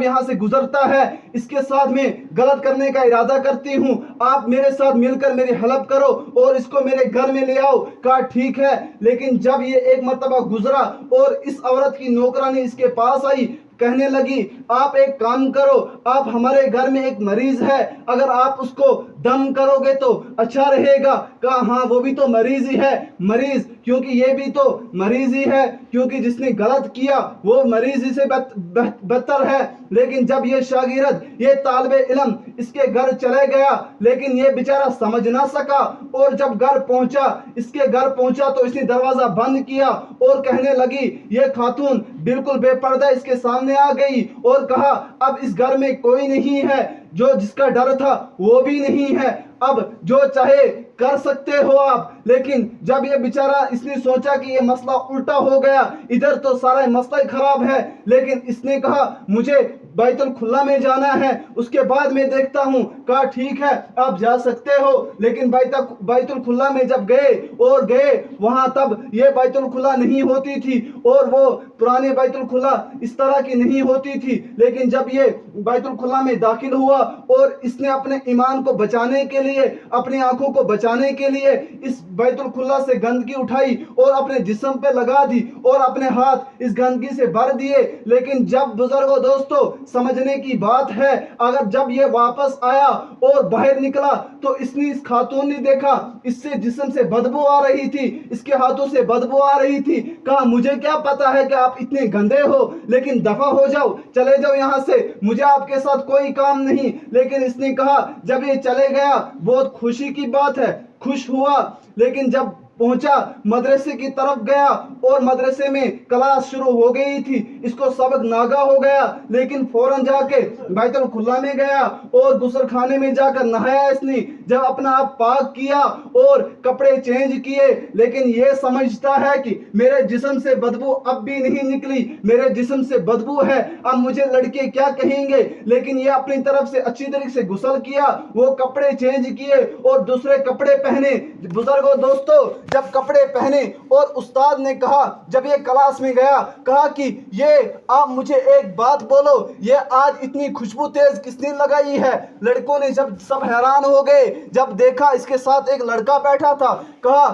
यहाँ से गुजरता है इसके साथ मैं गलत करने का इरादा करती हूँ, आप मेरे साथ मिलकर मेरी हेल्प करो और इसको मेरे घर में ले आओ। कहा ठीक है। लेकिन जब ये एक मर्तबा गुजरा और इस औरत की नौकरानी इसके पास आई, कहने लगी आप एक काम करो, आप हमारे घर में एक मरीज है, अगर आप उसको दम करोगे तो अच्छा रहेगा। कहा हाँ वो भी तो मरीज ही है। मरीज क्योंकि ये भी तो मरीज ही है, क्योंकि जिसने गलत किया वो मरीज ही से बदतर है। लेकिन जब ये शागिर्द ये तालिबे इल्म इसके घर चले गया, लेकिन ये बेचारा समझ ना सका, और जब घर पहुंचा इसके घर पहुंचा तो इसने दरवाजा बंद किया और कहने लगी ये खातून बिल्कुल बेपर्दा इसके सामने आ गई और कहा अब इस घर में कोई नहीं है, जो जिसका डर था वो भी नहीं है, अब जो चाहे कर सकते हो आप। लेकिन जब ये बेचारा इसने सोचा कि ये मसला उल्टा हो गया, इधर तो सारा मसला ही खराब है, लेकिन इसने कहा मुझे बैतुल खुला में जाना है, उसके बाद मैं देखता हूँ। कहा ठीक है आप जा सकते हो। लेकिन बैतुल खुला में जब गए वहां तब ये बैतुल खुला नहीं होती थी और वो पुराने बैतुल खुला इस तरह की नहीं होती थी। लेकिन जब ये बैतुल खुला में दाखिल हुआ और इसने अपने ईमान को बचाने के लिए, अपनी आंखों को बचाने के लिए इस बैतुल खुला से गंदगी उठाई और अपने जिस्म पे लगा दी और अपने हाथ इस गंदगी से भर दिए। लेकिन जब बुजुर्गों दोस्तों समझने की बात है, अगर जब ये वापस आया और बाहर निकला तो इसने इस खातून ने देखा इससे जिस्म से बदबू आ रही थी, इसके हाथों से बदबू आ रही थी। कहा मुझे क्या पता है कि आप इतने गंदे हो, लेकिन दफा हो जाओ, चले जाओ यहाँ से, मुझे आपके साथ कोई काम नहीं। लेकिन इसने कहा जब ये चले गया बहुत खुशी की बात है, खुश हुआ। लेकिन जब पहुंचा मदरसे की तरफ गया और मदरसे में क्लास शुरू हो गई थी, इसको सबक नागा हो गया, लेकिन फौरन जाके बैतुल खुला में गया और गुस्ल खाने में जाकर नहाया। इसने जब अपना आप पाक किया और कपड़े चेंज किए, लेकिन ये समझता है कि मेरे जिस्म से बदबू अब भी नहीं निकली, मेरे जिस्म से बदबू है, अब मुझे लड़के क्या कहेंगे। लेकिन ये अपनी तरफ से अच्छी तरीके से गुस्ल किया, वो कपड़े चेंज किए और दूसरे कपड़े पहने। बुजुर्गों दोस्तों जब कपड़े पहने और उस्ताद ने कहा, जब ये क्लास में गया, कहा कि ये आप मुझे एक बात बोलो, ये आज इतनी खुशबू तेज किसने लगाई है। लड़कों ने जब सब हैरान हो गए, जब देखा इसके साथ एक लड़का बैठा था, कहा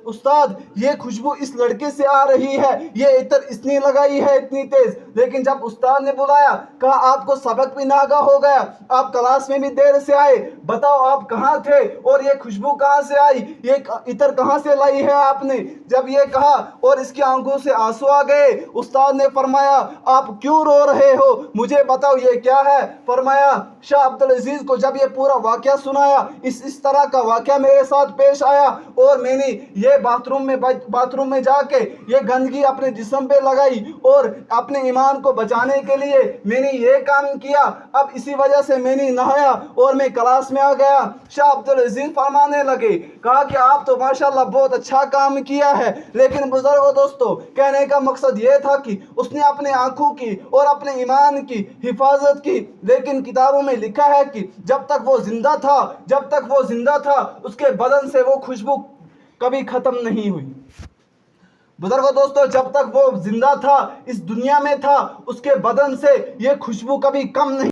उस्ताद ये खुशबू इस लड़के से आ रही है, ये इतर इसने लगाई है इतनी तेज। लेकिन जब उस्ताद ने बुलाया, कहा आपको सबक भी नागा हो गया, आप क्लास में भी देर से आए, बताओ आप कहाँ थे और ये खुशबू कहाँ से आई, ये इतर कहाँ से लाई है आपने। जब ये कहा और इसकी आंखों से आंसू आ गए, उस्ताद ने फरमाया आप क्यों रो रहे हो, मुझे बताओ ये क्या है। फरमाया शाह अब्दुल अजीज को जब ये पूरा वाकया सुनाया, इस तरह का वाकया मेरे साथ पेश आया और मैंने ये बाथरूम में जाके ये गंदगी अपने जिस्म पे लगाई और अपने ईमान को बचाने के लिए मैंने ये काम किया, अब इसी वजह से मैंने नहाया और मैं क्लास में आ गया। शाह अब्दुल अजीज फरमाने लगे, कहा कि आप तो माशाल्लाह बहुत अच्छा काम किया है। लेकिन बुजुर्गों दोस्तों कहने का मकसद ये था कि उसने अपने आंखों की और अपने ईमान की हिफाजत की। लेकिन किताबों में लिखा है कि जब तक वो जिंदा था उसके बदन से वो खुशबू कभी खत्म नहीं हुई। बुजुर्गों दोस्तों जब तक वो जिंदा था, इस दुनिया में था, उसके बदन से ये खुशबू कभी कम नहीं